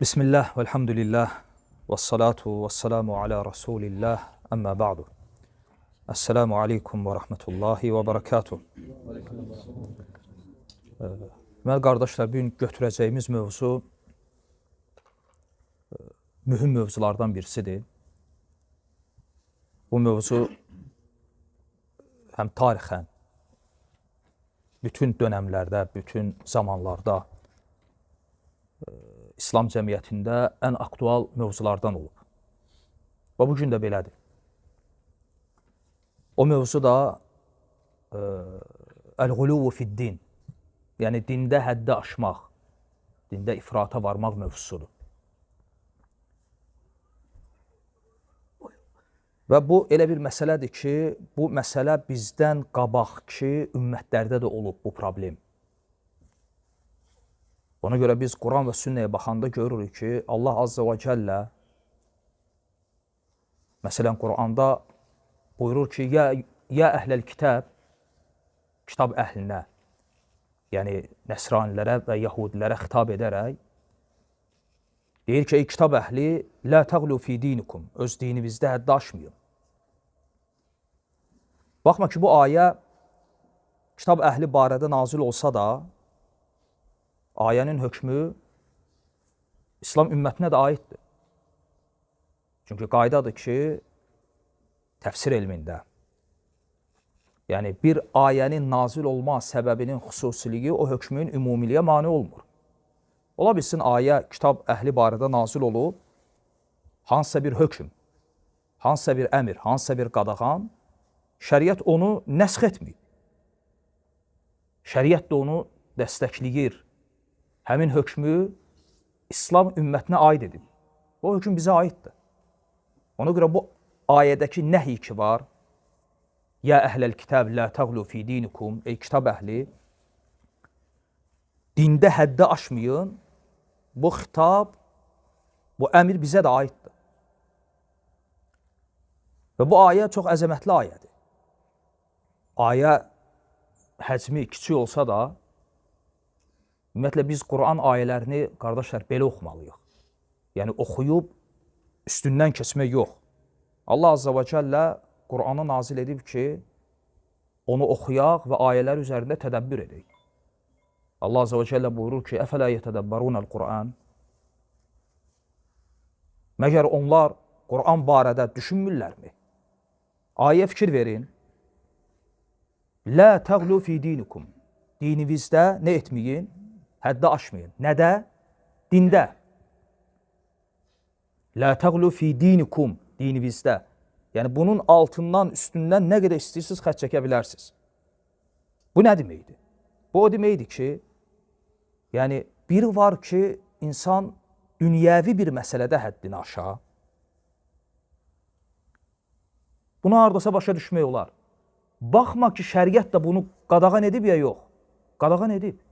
Bismillah, velhamdülillah, ve salatu ve selamu ala Resulillah, amma ba'du. Esselamu aleykum ve rahmetullahi ve berekatuhu. Deməli, qardaşlar, bugün götürəcəyimiz mövzu mühüm mövzulardan birisidir. Bu mövzu həm tarixən, bütün dönəmlərdə, bütün zamanlarda İslam cəmiyyətində ən aktual mövzulardan olub. Və bugün də belədir. O mövzu da əl-ğuluvu fid-din, yəni dində həddi aşmaq, dində ifrata varmaq mövzusudur. Və bu elə bir məsələdir ki, bu məsələ bizdən qabaqki ümmətlərdə də olub bu problem. Ona görə biz Quran və sünnəyə baxanda görürük ki, Allah Azze və Cəllə, məsələn, Quranda buyurur ki, ya əhləl kitəb, kitab əhlinə, yəni nəsranilərə və yahudilərə xitab edərək, deyir ki, ey kitab əhli, lə təğlu fi dinikum, öz dininizdə həddi aşmayın. Baxma ki, bu ayə kitab əhli barədə nazil olsa da, ayənin hökmü İslam ümmətinə də aiddir. Çünki qaydadır ki, təfsir elmində, yəni bir ayənin nazil olma səbəbinin xüsusiliyi o hökmün ümumiliyə mane olmur. Ola bilsin, ayə kitab əhli barədə nazil olub, hansısa bir hökm, hansısa bir əmr, hansısa bir qadağan, şəriət onu nəsx etməyib. Şəriət də onu dəstəkləyir. Həmin hökmü İslam ümmətinə aid edib. O hökm bizə aiddir. Ona görə bu ayədəki nəhi ki var, ya əhləl kitəb, lə təğlu fi dinikum, ey kitab əhli, dində həddi aşmayın, bu xitab, bu əmr bizə də aiddir. Və bu ayə çox əzəmətli ayədir. Ayə həcmi kiçik olsa da, ümumiyyətlə, biz Quran ayələrini, qardaşlar, belə oxumalıyıq. Yəni, oxuyub, üstündən keçmək yox. Allah Azze və Cəllə Quranı nazil edib ki, onu oxuyaq və ayələr üzərində tədəbbür edək. Allah Azze və Cəllə buyurur ki, əfələ yətədəbbərunəl Quran. Məgər onlar Quran barədə düşünmürlərmi? Ayə fikir verin. Lə təğlu fi dinikum. Dininizdə nə etməyin? Həddi aşmayın. Nədə? Dində. Lə təğlu fi dinikum, dininizdə. Yəni, bunun altından, üstündən nə qədər istəyirsiniz, xət çəkə bilərsiniz. Bu nə deməkdir? Bu o deməkdir ki, yəni, biri var ki, insan dünyəvi bir məsələdə həddini aşar. Bunu hardasa başa düşmək olar. Baxma ki, şəriət də bunu qadağan edib ya yox. Qadağan edib.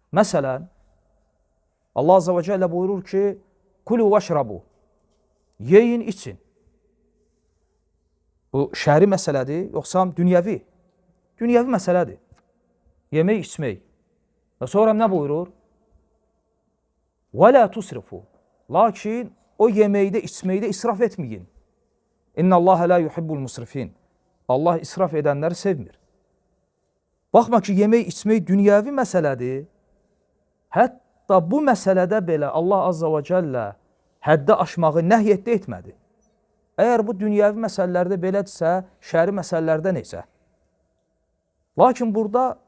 Məsələn, Allah Azze və Cəllə buyurur ki, kulu vəşrabu, yeyin, için. Bu şəri məsələdir, yoxsa dünyəvi? Dünyəvi məsələdir. Yemək, içmək. Və sonra nə buyurur? Və lə tusrifu. Lakin o yeməkdə, içməkdə israf etməyin. İnna Allaha lə yuhibbul musrifin. Allah israf edənləri sevmir. Baxma ki, yemək, içmək dünyəvi məsələdir. Hətta bu məsələdə belə Allah Azze və Cəllə həddi aşmağı nəhiyyətdə etmədi. Əgər bu dünyəvi məsələlərdə belədirsə, şəri məsələlərdə necə? Lakin burada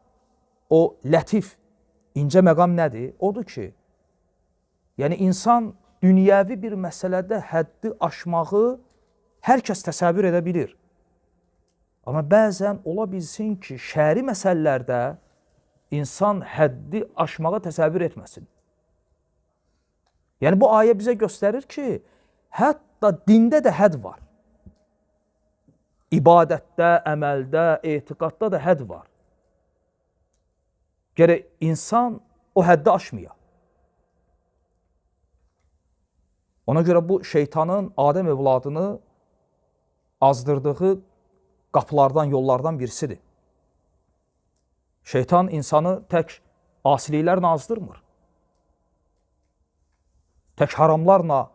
o lətif, incə məqam nədir? Odur ki, yəni insan dünyəvi bir məsələdə həddi aşmağı hər kəs təsəvvür edə bilir. Amma bəzən ola bilsin ki, şəri məsələlərdə insan həddi aşmağa təsəvvür etməsin. Yəni, bu ayə bizə göstərir ki, hətta dində də hədd var. İbadətdə, əməldə, etiqadda da hədd var. Gərək insan o həddi aşmaya. Ona görə bu şeytanın Adəm evladını azdırdığı qapılardan, yollardan birisidir. Şeytan insanı tək asiliklərlə azdırmır. tək haramlarla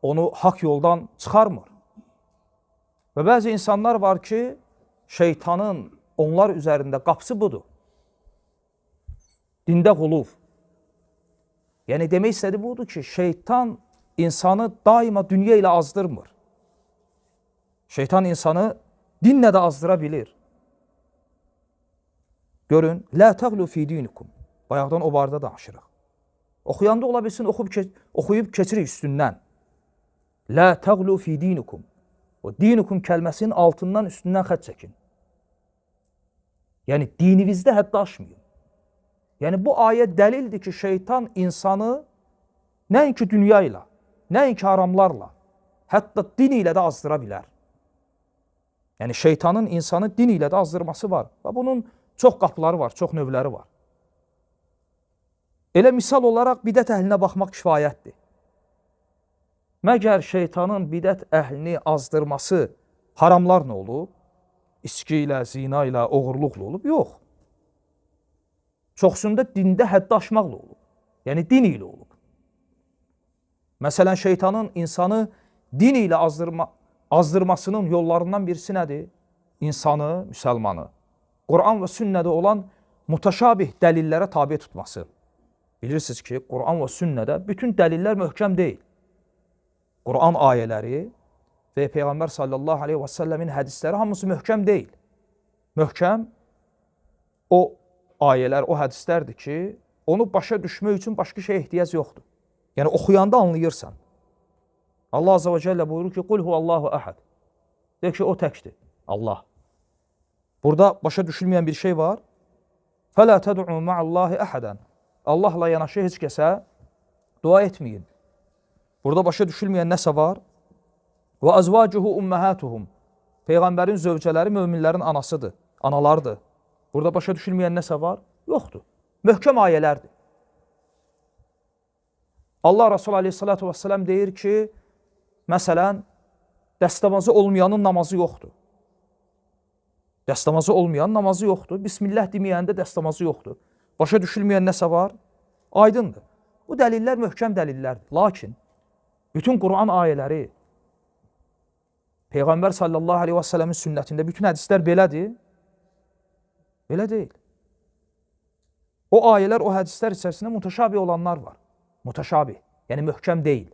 onu haqq yoldan çıxarmır. Və bəzi insanlar var ki, şeytanın onlar üzərində qapısı budur. Dində quluf. Yəni demək istədi budur ki, şeytan insanı daima dünya ilə azdırmır. Şeytan insanı dinlə də azdıra bilir. Görün, la təğlu fi dinikum. Bayaqdan o barədə danışırıq. Oxuyanda ola bilsin, oxuyub keçirik üstündən. La təğlu fi dinikum. O dinikum kəlməsinin altından, üstündən xət çəkin. Yəni dininizdə hədd aşmayın. Yəni bu ayə dəlildir ki, şeytan insanı nəinki dünya ilə, nəinki haramlarla, hətta din ilə də azdıra bilər. Yəni şeytanın insanı din ilə də azdırması var. Və bunun çox qapıları var, çox növləri var. Elə misal olaraq bidət əhlinə baxmaq kifayətdir. Məgər şeytanın bidət əhlini azdırması haramlar nə olub? İçki ilə, zina ilə, oğurluqla olub? Yox. Çoxsunda dində həddi aşmaqla olub. Yəni din ilə olub. Məsələn, şeytanın insanı din ilə azdırmasının yollarından birisi nədir? İnsanı, müsəlmanı, Quran və sünnədə olan mutaşabih dəlillərə tabi tutması. Bilirsiniz ki, Quran və sünnədə bütün dəlillər möhkəm deyil. Quran ayələri və Peyğəmbər sallallahu aleyhi və səlləmin hədisləri hamısı möhkəm deyil. Möhkəm o ayələr, o hədislərdir ki, onu başa düşmək üçün başqa şeyə ehtiyac yoxdur. Yəni oxuyanda anlayırsan. Allah azze və cəllə buyurur ki, qul huvallahu əhəd. Deyək ki, o təkdir. Allah. Burada başa düşülməyən bir şey var. Fələ təd'u ma'allahi əhədən. Allahla yanaşı heç kəsə dua etməyin. Burada başa düşülməyən nəsə var? Və azvacuhu umməhatuhum. Peyğəmbərin zövcələri möminlərin anasıdır, analardır. Burada başa düşülməyən nəsə var? Yoxdur. Möhkəm ayələrdir. Allah Resulü aleyhissalatu vesselam deyir ki, məsələn, dəstəmazı olmayanın namazı yoxdur. Dəstəmazı olmayan namazı yoxdur. Bismillah deməyəndə dəstəmazı yoxdur. Başa düşülməyən nəsə var? Aydındır. Bu dəlillər möhkəm dəlillərdir. Lakin bütün Quran ayələri, Peyğəmbər sallallahu aleyhi və səlləmin sünnətində bütün hədislər belədir. Belə deyil. O ayələr, o hədislər içərisində mutaşabih olanlar var. Mutaşabih, yəni möhkəm deyil.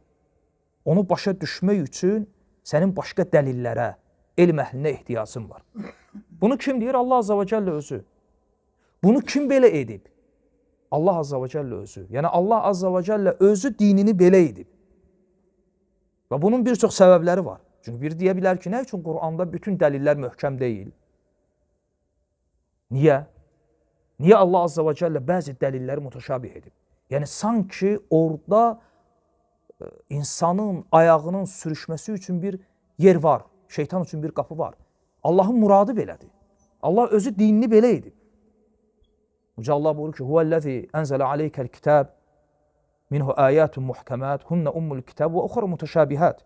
Onu başa düşmək üçün sənin başqa dəlillərə, elm əhlinə ehtiyacın var. Bunu kim deyir? Allah azze və cəllə özü. Bunu kim belə edib? Allah azze və cəllə özü. Yəni Allah azze və cəllə özü dinini belə edib. Və bunun bir çox səbəbləri var. Çünki biri deyə bilər ki, nə üçün Quranda bütün dəlillər möhkəm deyil? Niyə? Niyə Allah azze və cəllə bəzi dəlilləri mutaşabih edib? Yəni sanki orada insanın ayağının sürüşməsi üçün bir yer var. Şeytan üçün bir qapı var. Allahın muradı belədir. Allah özü dinini belə edib. Uca Allah buyurur ki, huvəl-ləzi ənzələ aleykəl kitab minhu ayətun muhkəmət hunnə ummul kitab və uxra mutaşabihət.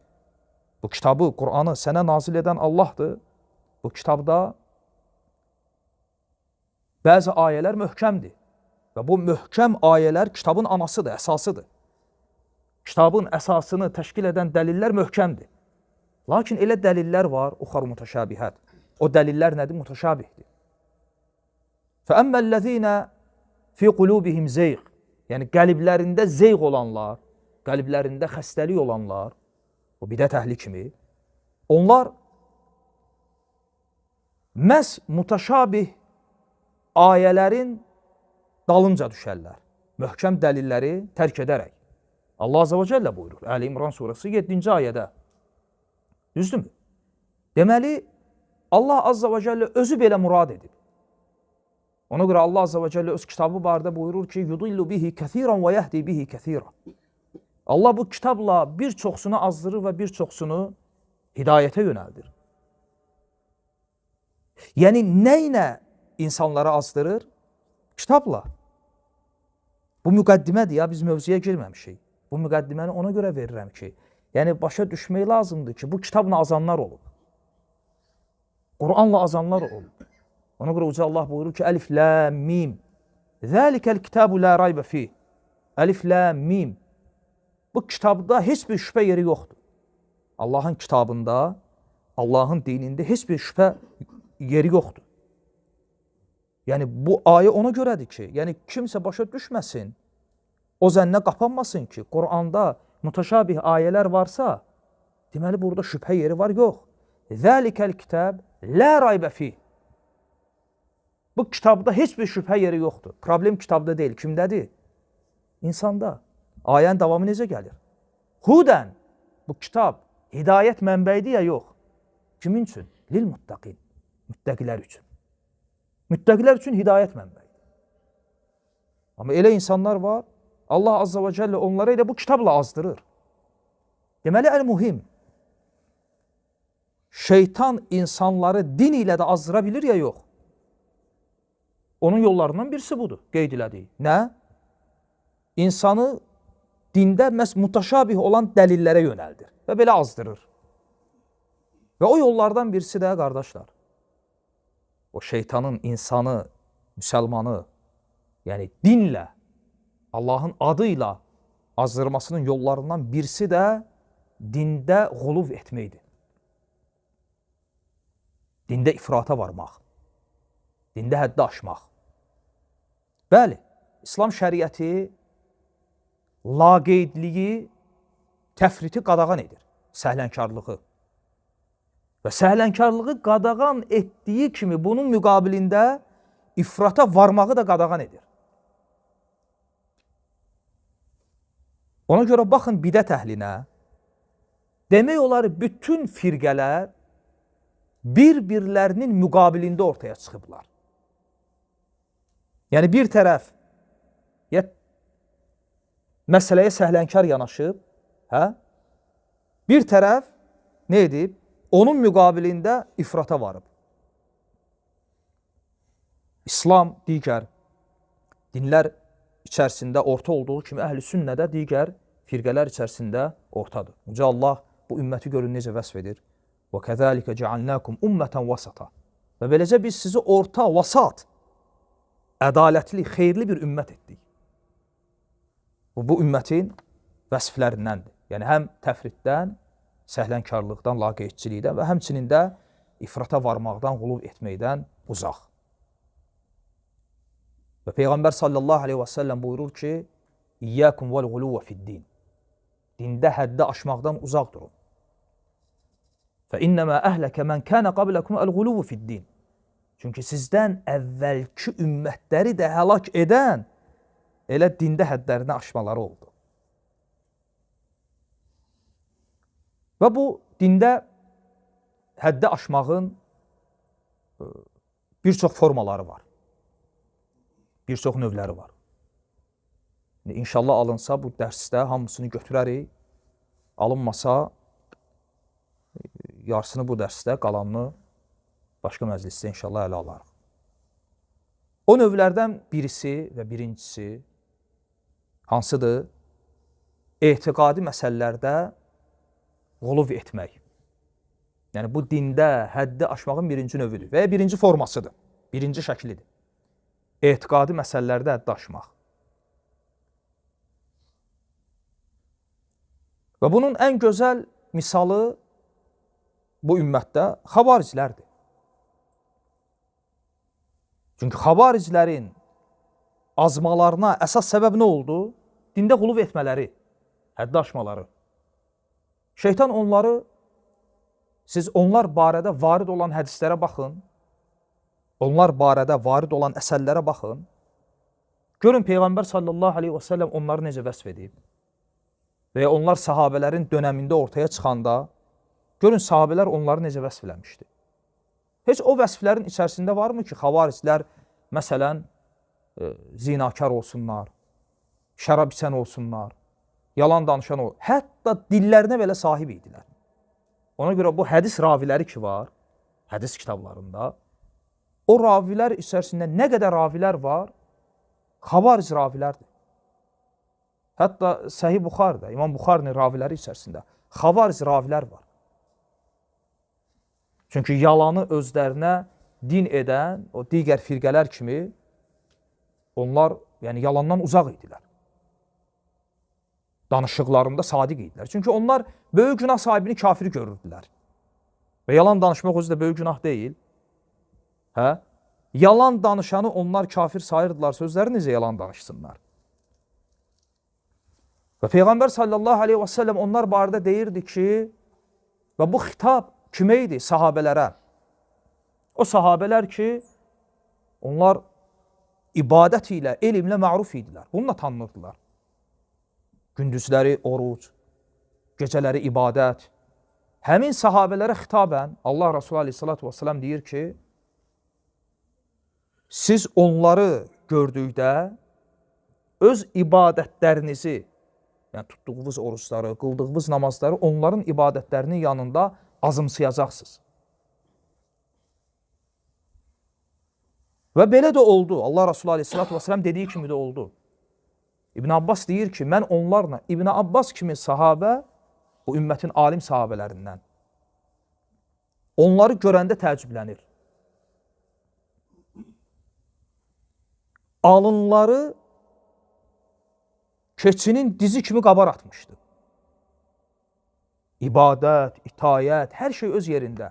Bu kitabı, Qur'anı sənə nazil edən Allahdır. Bu kitabda bəzi ayələr möhkəmdir. Və bu möhkəm ayələr kitabın anasıdır, əsasıdır. Kitabın əsasını təşkil edən dəlillər möhkəmdir. Lakin elə dəlillər var, uxar mutaşabihət. O dəlillər nədir? Mutaşabihdir. Fəəmməlləzinə fi qulubihim zeyq. Yəni qəlblərində zeyq olanlar, qəlblərində xəstəlik olanlar, o bidət əhli kimi, onlar məhz mutaşabih ayələrin dalınca düşərlər. Möhkəm dəlilləri tərk edərək. Allah azze və cəllə buyurur. Əli İmran surası 7-ci ayədə. Düzdürmü? Deməli, Allah azze və cəllə özü belə murad edib. Ona görə Allah azze və cəllə öz kitabı barədə buyurur ki, yudillu bihi kəsiran və yəhdi bihi kəsiran. Allah bu kitabla bir çoxsunu azdırır və bir çoxsunu hidayətə yönəldir. Yəni, nə ilə insanları azdırır? Kitabla. Bu müqəddimədir ya, biz mövzuya girməmişik. Bu müqəddiməni ona görə verirəm ki, yəni başa düşmək lazımdır ki, bu kitabla azanlar olub. Qur'anla azanlar olub. Ona görə Uca Allah buyurur ki, Əlif, Lam, Mim. Zəlikəl kitabu la raybə fih. Əlif, Lam, Mim. Bu kitabda heç bir şübhə yeri yoxdur. Allahın kitabında, Allahın dinində heç bir şübhə yeri yoxdur. Yəni bu ayə ona görədir ki, yəni kimsə başa düşməsin, o zənnə qapanmasın ki, Quranda mütəşabih ayələr varsa, deməli burada şübhə yeri var, yox. Zəlikəl kitab la raybə fi. Bu kitabda heç bir şübhə yeri yoxdur. Problem kitabda deyil, kimdədir? İnsanda. Ayənin davamı necə gəlir? Hudən, bu kitab hidayət mənbəyidir ya yox. Kimin üçün? Lil muttaqin. Müttəqilər üçün. Müttəqilər üçün hidayət mənbəyidir. Amma elə insanlar var, Allah Azza və Cəllə onları elə bu kitabla azdırır. Deməli, əl-mühim, şeytan insanları din ilə də azdıra bilir ya yox. Onun yollarından birisi budur, qeyd elədiyi. Nə? İnsanı dində məhz mütəşabih olan dəlillərə yönəldir və belə azdırır. Və o yollardan birisi də, qardaşlar, o şeytanın insanı, müsəlmanı, yəni dinlə, Allahın adıyla azdırmasının yollarından birisi də dindəğuluv etməkdir. Dində ifrata varmaq, dində həddi aşmaq. Bəli, İslam şəriəti laqeydliyi, təfriti qadağan edir, səhlənkarlığı. Və səhlənkarlığı qadağan etdiyi kimi bunun müqabilində ifrata varmağı da qadağan edir. Ona görə baxın bidət əhlinə, demək olar bütün firqələr bir-birlərinin müqabilində ortaya çıxıblar. Yəni bir tərəf məsələyə səhlənkar yanaşıb, bir tərəf nə edib? Onun müqabilində ifrata varıb. İslam digər dinlər içərisində orta olduğu kimi əhl-i sünnədə digər firqələr içərisində ortadır. Uca Allah bu ümməti görün necə vəsf edir. وَكَذَٰلِكَ جَعَلْنَاكُمْ أُمَّةً وَسَطًا. Və beləcə biz sizi orta, vasat, ədalətli, xeyirli bir ümmət etdik. Bu ümmətin vəsflərindəndir. Yəni həm təfriddən, səhlənkarlıqdan, laqeydçilikdən və həmçinin də ifrata varmaqdan, quluv etməkdən uzaq. Və Peyğəmbər sallallahu aleyhi və səlləm buyurur ki, İyyəkum vəl-quluvə fid-din. Dində həddi aşmaqdan uzaq durun. فَإِنَّمَا أَهْلَكَ مَنْ كَانَ قَبْلَكُمْ الْغُلُوُ فِي الدِّينِ. Çünki sizdən əvvəlki ümmətləri də həlak edən elə dində həddlərini aşmaları oldu. Və bu dində həddi aşmağın bir çox formaları var. Bir çox növləri var. İnşallah alınsa bu dərsdə hamısını götürərik. Alınmasa yarısını bu dərsdə, qalanını başqa məclisdə inşallah ələ alarıq. O növlərdən birisi və birincisi hansıdır? Etiqadi məsələlərdə quluv etmək. Yəni bu dində həddi aşmağın birinci növüdür və ya birinci formasıdır, birinci şəklidir. Etiqadi məsələlərdə həddi aşmaq. Və bunun ən gözəl misalı bu ümmətdə xavariclərdir. Çünki xavariclərin azmalarına əsas səbəb nə oldu? Dində quluv etmələri, həddi aşmaları. Şeytan onları, siz onlar barədə varid olan hədislərə baxın, onlar barədə varid olan əsərlərə baxın, görün Peyğəmbər sallallahu aleyhi və səlləm onları necə vəsf edib və ya onlar sahabələrin dönəmində ortaya çıxanda, görün sahabələr onları necə vəsf eləmişdi. Heç o vəsflərin içərisində varmı ki, xavariclər məsələn zinakar olsunlar, şərab içən olsunlar, yalan danışan olsunlar, hətta dillərinə belə sahib idilər. Ona görə bu hədis raviləri ki var, hədis kitablarında, o ravilər içərisində nə qədər ravilər var, xavaric ravilərdir. Hətta Səhih Buxarıda, İmam Buxarının raviləri içərisində xavaric ravilər var. Çünki yalanı özlərinə din edən o digər firqələr kimi onlar yəni yalandan uzaq idilər. danışıqlarında sadiq idilər. Çünki onlar böyük günah sahibini kafiri görürdülər. Və yalan danışmaq özü də böyük günah deyil. Hə? Yalan danışanı onlar kafir sayırdılar, sözləri necə yalan danışsınlar? Və Peyğəmbər sallallahu aleyhi və səlləm onlar barədə deyirdi ki, və bu xitab kimə idi? Sahabələrə. O sahabələr ki, onlar ibadət ilə, elmlə məruf idilər. Bununla tanınırdılar. Gündüzləri oruc, gecələri ibadət. Həmin sahabələrə xitabən Allah Resulü aleyhissalatü vesselam deyir ki, siz onları gördükdə öz ibadətlərinizi, yəni tutduğunuz oruçları, qıldığınız namazları onların ibadətlərinin yanında azımsayacaqsınız. Və belə də oldu. Allah Resulü aleyhissalatü vesselam dediyi kimi də oldu. İbn Abbas deyir ki, mən onlarla, İbn Abbas kimi sahabə, bu ümmətin alim sahabələrindən, onları görəndə təəccüblənir. Alınları keçinin dizi kimi qabar atmışdı. İbadət, itayət, hər şey öz yerində.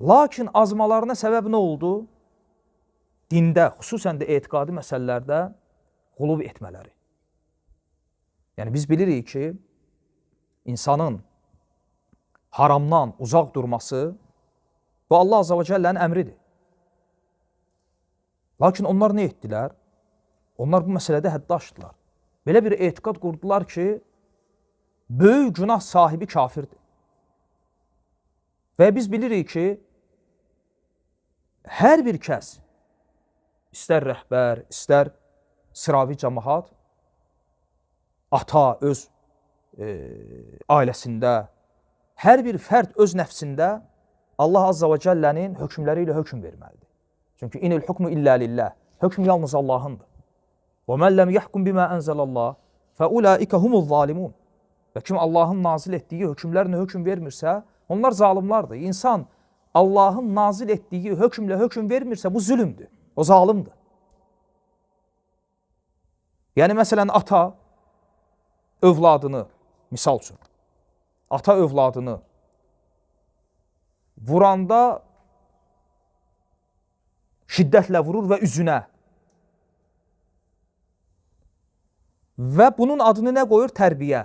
Lakin azmalarına səbəb nə oldu? Dində, xüsusən də etiqadi məsələlərdə qulub etmələri. Yəni biz bilirik ki, insanın haramdan uzaq durması bu Allah Azza və Cəllənin əmridir. Lakin onlar nə etdilər? Onlar bu məsələdə həddi aşdılar. Belə bir etiqad qurdular ki, böyük günah sahibi kafirdir. Və biz bilirik ki, hər bir kəs, istər rəhbər, istər sıravi cəmaat, ata öz ailəsində, hər bir fərd öz nəfsində Allah Azza və Cəllənin hökmləri ilə hökm verməlidir. Çünki inil hukmu illə lillah. Hökm yalnız Allahındır. Və mən ləm yəhkum bimə ənzəlallah fəulaikə humuz zalimun. Və kim Allahın nazil etdiyi hökmlərlə hökm vermirsə, onlar zalimlardır. İnsan Allahın nazil etdiyi hökmlə hökm vermirsə, bu zülümdür. O zalimdir. Yəni, məsələn, ata övladını, misal üçün, ata övladını vuranda şiddətlə vurur və üzünə. Və bunun adını nə qoyur? Tərbiyə.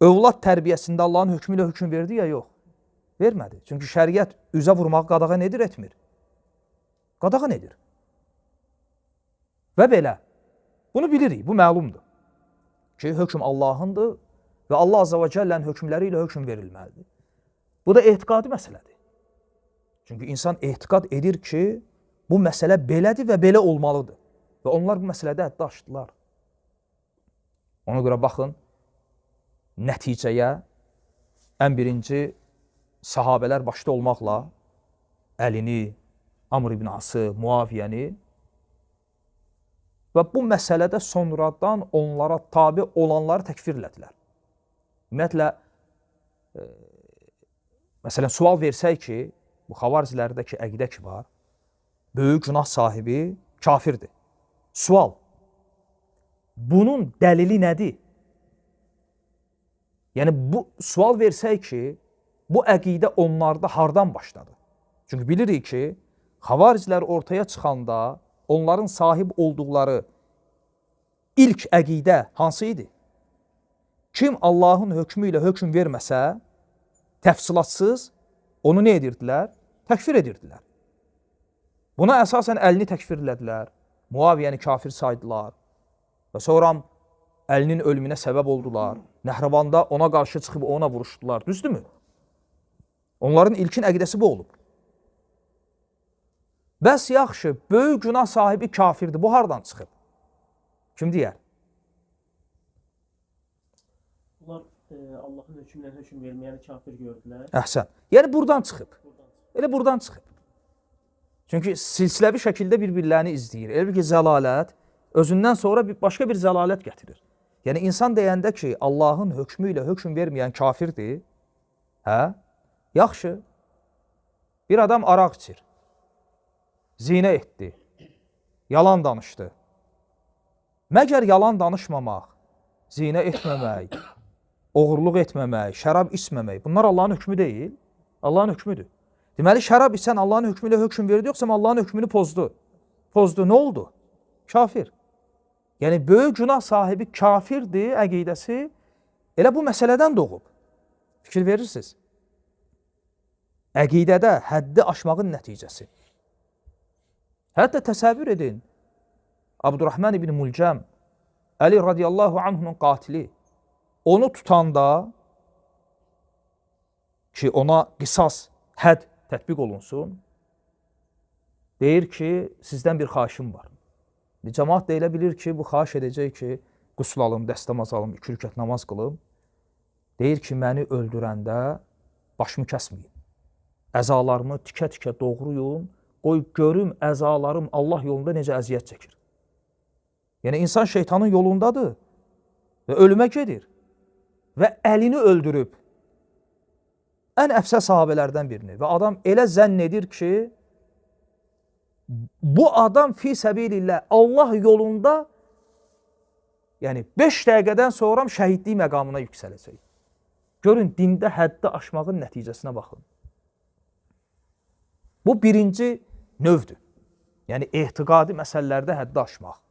Övlad tərbiyəsində Allahın hökmü ilə hökm verdi ya, yox. Vermədi. Çünki şəriət üzə vurmağı qadağan edir, etmir. Qadağan edir. Və belə. Bunu bilirik, bu məlumdur. Ki, hökm Allahındır və Allah Azza və Cəllənin hökmləri ilə hökm verilməlidir. Bu da etiqadi məsələdir. Çünki insan etiqad edir ki, bu məsələ belədir və belə olmalıdır. Və onlar bu məsələdə həddi aşdılar. Ona görə baxın, nəticəyə ən birinci sahabələr başda olmaqla Əlini, Amr ibn Ası, Muaviyyəni və bu məsələdə sonradan onlara tabi olanları təkfirlədilər. Ümumiyyətlə, məsələn, sual versək ki, bu xavaricilərdəki əqidə ki var, böyük günah sahibi kafirdir. Sual, bunun dəlili nədir? Yəni, bu sual versək ki, bu əqidə onlarda hardan başladı? Çünki bilirik ki, xavaricilər ortaya çıxanda onların sahib olduqları ilk əqidə hansı idi? Kim Allahın hökmü ilə hökm verməsə, təfsilatsız onu nə edirdilər? Təkfir edirdilər. Buna əsasən Əlini təkfirlədilər, Muaviyyəni kafir saydılar və sonra Əlinin ölümünə səbəb oldular. Nəhrəvanda ona qarşı çıxıb ona vuruşdular. Düzdürmü? Onların ilkin əqidəsi bu olub. Bəs yaxşı, böyük günah sahibi kafirdir. Bu hardan çıxıb? Kim deyər? Bunlar Allahın hökmünə hökm verməyəni kafir gördülər. Əhsən. Yəni buradan çıxıb. Elə buradan çıxıb. Çünki silsiləvi şəkildə bir-birlərini izləyir. Elə ki, zəlalət özündən sonra başqa bir zəlalət gətirir. Yəni, insan deyəndə ki, Allahın hökmü ilə hökm verməyən kafirdir, hə? Yaxşı, bir adam araq içir, zinə etdi, yalan danışdı, Məgər yalan danışmamaq, zinə etməmək, oğurluq etməmək, şərab içməmək, bunlar Allahın hökmü deyil. Allahın hökmüdür. Deməli, şərab içən Allahın hökmü ilə hökm verdi, yoxsa Allahın hökmünü pozdu. Pozdu, nə oldu? Kafir. Yəni, böyük günah sahibi kafirdir, əqidəsi elə bu məsələdən doğub. Fikir verirsiniz. Əqidədə həddi aşmağın nəticəsi. Hətta təsəvvür edin, Abdurrahman ibn Mulcəm, Əli radiyallahu anhunun qatili, onu tutanda ki, ona qisas, hədd tətbiq olunsun, deyir ki, sizdən bir xahişim var. Cəmaat da elə bilir ki, bu xahiş edəcək ki, qusl alım, dəstəmaz alım, 2 rükət namaz qılım. Deyir ki, məni öldürəndə başımı kəsməyin. Əzalarımı tikə-tikə doğruyun, qoy görüm əzalarım Allah yolunda necə əziyyət çəkir. Yəni, insan şeytanın yolundadır və ölümə gedir və əlini öldürüb. Ən əfsə sahabələrdən birini və adam elə zənn edir ki, bu adam fi səbilillah Allah yolunda, yəni 5 dəqiqədən sonra şəhidlik məqamına yüksələcək. Görün, dində həddi aşmağın nəticəsinə baxın. Bu birinci növdür. Yəni, etiqadi məsələlərdə həddi aşmaq.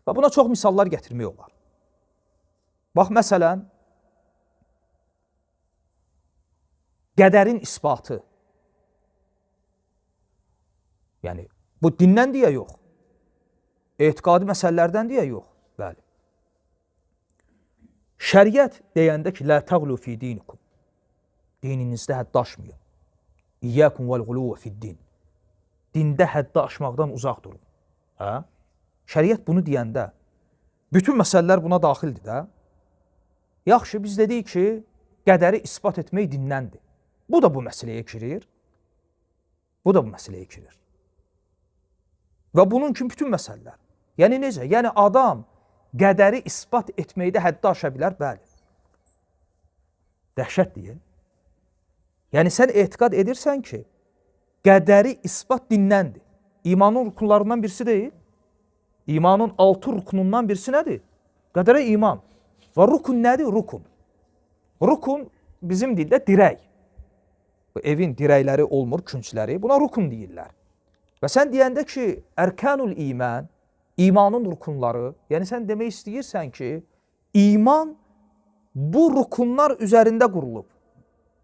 Və buna çox misallar gətirmək olar. Bax, məsələn, qədərin isbatı. Yəni, bu dindən deyə yox. Etiqadi məsələlərdən deyə yox. Bəli. Şəriət deyəndə ki, lə təğlu fi dinikum. Dininizdə həddi aşmayın. İyyəkum vəl-ğuluvə fid-din. Dində həddi aşmaqdan uzaq durun. Hə? Şəriət bunu deyəndə, bütün məsələlər buna daxildir də. Yaxşı, biz dedik ki, qədəri isbat etmək dindəndir. Bu da bu məsələyə girir. Bu da bu məsələyə girir. Və bunun kimi bütün məsələlər. Yəni necə? Yəni adam qədəri isbat etməkdə həddi aşa bilər, bəli. Dəhşət deyil. Yəni sən etiqad edirsən ki, qədəri isbat dindəndir. İmanın rukunlarından birisi deyil. İmanın 6 rukunundan birisi nədir? Qədərə iman. Və rukun nədir? Rukun. Rukun bizim dildə dirək. Bu evin dirəkləri olmur, küncləri. Buna rukun deyirlər. Və sən deyəndə ki, ərkanul iman, imanın rukunları, yəni sən demək istəyirsən ki, iman bu rukunlar üzərində qurulub.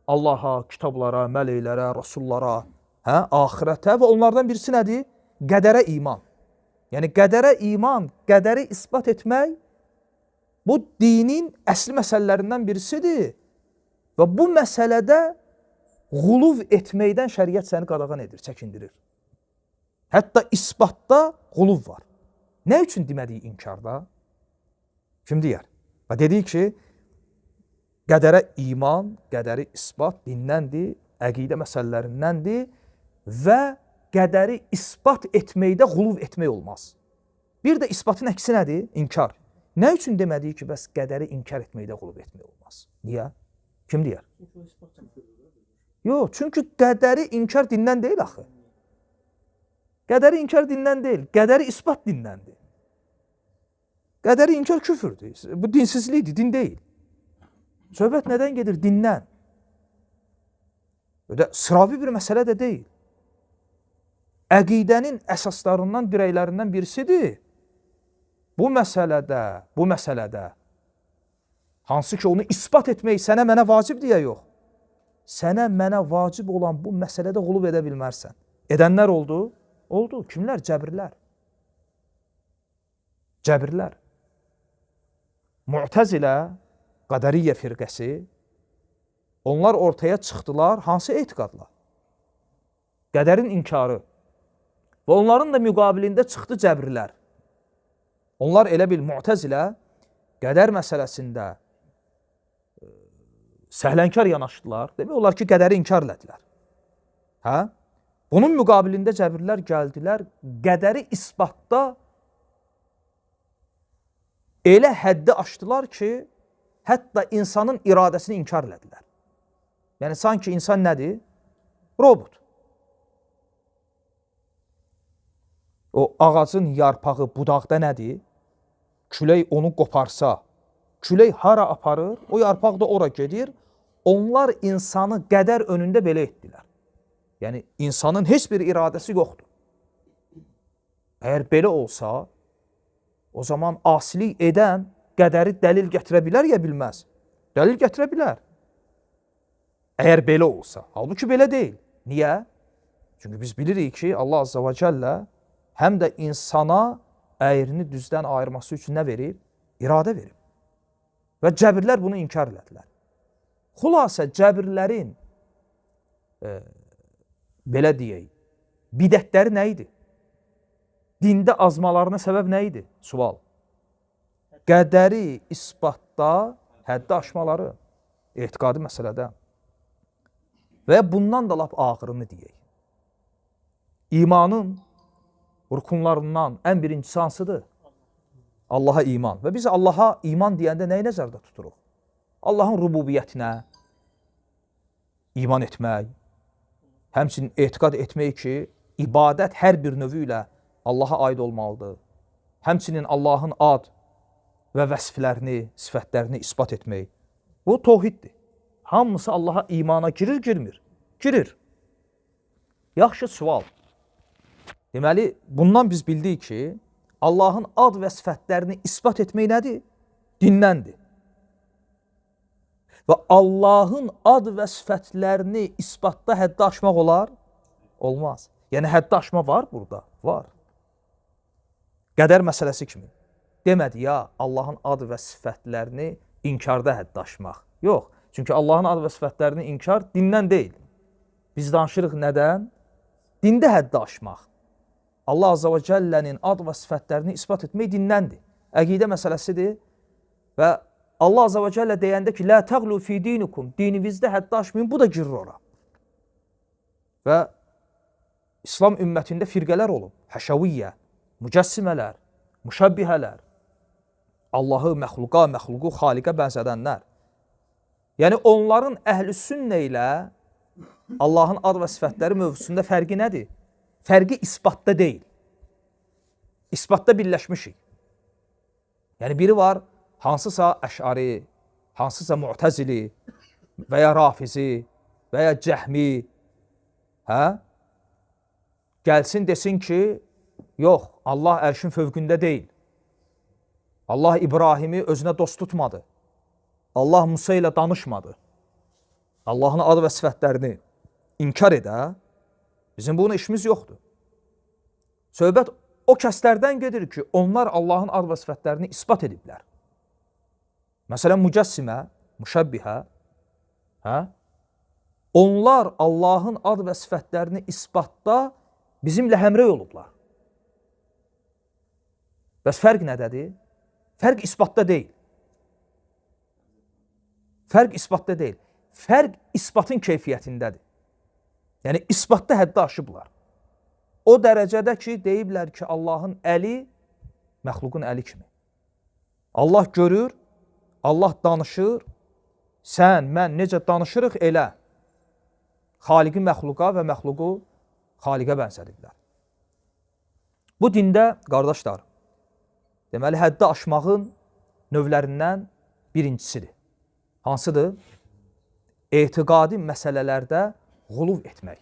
Allaha, kitablara, mələklərə, rasullara, axirətə və onlardan birisi nədir? Qədərə iman. Yəni qədərə iman, qədəri isbat etmək bu dinin əsli məsələlərindən birisidir. Və bu məsələdəğuluv etməkdən şəriət səni qadağan edir, çəkindirir. Hətta isbatda quluv var. Nə üçün demədik inkarda? Kim deyər? Və dedik ki, qədərə iman, qədəri isbat dindəndir, əqidə məsələlərindəndir və qədəri isbat etməkdə quluv etmək olmaz. Bir də isbatın əksi nədir? İnkar. Nə üçün demədik ki, bəs qədəri inkar etməkdə quluv etmək olmaz? Niyə? Kim deyər? Yox, çünki qədəri inkar dindən deyil axı. Qədəri inkar dindən deyil, qədəri isbat dindəndir. Qədəri inkar küfürdür. Bu dinsizlikdir, din deyil. Söhbət nədən gedir? Dindən. Sıravi bir məsələ də deyil. Əqidənin əsaslarından, dirəklərindən birisidir. Bu məsələdə, hansı ki onu isbat etmək sənə mənə vacib deyə yox. Sənə mənə vacib olan bu məsələdə qulub edə bilmərsən. Edənlər oldu? Oldu. Kimlər? Cəbrlər. Cəbrlər. Mu'təzilə, Qədəriyyə firqəsi, onlar ortaya çıxdılar, hansı etiqadla? Qədərin inkarı. Və onların da müqabilində çıxdı cəbrlər. Onlar elə bil Mu'təzilə qədər məsələsində səhlənkar yanaşdılar. Demək olar ki, qədəri inkar elədilər. Hə? Bunun müqabilində cəbrlər gəldilər, qədəri isbatda elə həddi aşdılar ki, hətta insanın iradəsini inkar elədilər. Yəni, sanki insan nədir? Robot. O ağacın yarpağı budaqda nədir? Külək onu qoparsa, külək hara aparır? O yarpaq da ora gedir. Onlar insanı qədər önündə belə etdilər. Yəni, insanın heç bir iradəsi yoxdur. Əgər belə olsa, o zaman asilik edən qədəri dəlil gətirə bilər ya bilməz. Dəlil gətirə bilər. Əgər belə olsa. Halbuki belə deyil. Niyə? Çünki biz bilirik ki, Allah Azza və Cəllə həm də insana əyrini düzdən ayırması üçün nə verib? İradə verib. Və cəbirlər bunu inkar elədilər. Xülasə cəbirlərin belə deyək, bidətləri nə idi? Dində azmalarına səbəb nə idi? Sual. Qədəri isbatda həddi aşmaları, etiqadi məsələdə. Və bundan da lap ağırını deyək. İmanın rukunlarından ən birincisi hansıdır? Allaha iman. Və biz Allaha iman deyəndə nəyi nəzərdə tuturuq? Allahın rububiyyətinə iman etmək, həmçinin etiqad etmək ki, ibadət hər bir növü ilə Allaha aid olmalıdır. Həmçinin Allahın ad və vəsflərini, sifətlərini isbat etmək. Bu tohiddir. Hamısı Allaha imana girir, girmir? Girir. Yaxşı sual. Deməli, bundan biz bildik ki, Allahın ad və sifətlərini isbat etmək nədir? Dindəndir. Və Allahın ad və sifətlərini isbatda həddi aşmaq olar? Olmaz. Yəni, həddi aşma var burada? Var. Qədər məsələsi kimi. Demədi ya, Allahın ad və sifətlərini inkarda həddi aşmaq. Yox. Çünki Allahın ad və sifətlərini inkar dindən deyil. Biz danışırıq nədən? Dində həddi aşmaq. Allah Azza və Cəllənin ad və sifətlərini isbat etmək dindəndir. Əqidə məsələsidir. Və Allah Azza və Cəllə deyəndə ki, lə təğlu fi dinikum, dininizdə həddi aşmayın, bu da girir ora. Və İslam ümmətində firqələr olub. Həşəviyyə, mücəssimələr, müşəbbihələr, Allahı məxluqa, məxluqu xaliqə bənzədənlər. Yəni, onların əhl-i sünnə ilə Allahın ad və sifətləri mövzusunda fərqi nədir? Fərqi isbatda deyil. İsbatda birləşmişik. Yəni, biri var, hansısa əş'ari, hansısa mu'təzili və ya rafizi və ya cəhmi, gəlsin desin ki, yox, Allah ərşin fövqündə deyil. Allah İbrahimi özünə dost tutmadı. Allah Musa ilə danışmadı. Allahın adı və sifətlərini inkar edə, bizim bunun işimiz yoxdur. Söhbət o kəslərdən gedir ki, onlar Allahın adı və sifətlərini isbat ediblər. Məsələn, mücəssimə, müşəbbihə, onlar Allahın adı və sifətlərini isbatda bizimlə həmrəy olublar. Bəs fərq nədədir? Fərq isbatda deyil. Fərq isbatda deyil. Fərq isbatın keyfiyyətindədir. Yəni, isbatda həddi aşıblar. O dərəcədə ki, deyiblər ki, Allahın əli məxluqun əli kimi. Allah görür, Allah danışır, sən, mən necə danışırıq elə. Xaliqi məxluqa və məxluqu xaliqə bənzədirlər. Bu dində, qardaşlar, deməli, həddi aşmağın növlərindən birincisidir. Hansıdır? Etiqadi məsələlərdəğuluv etmək.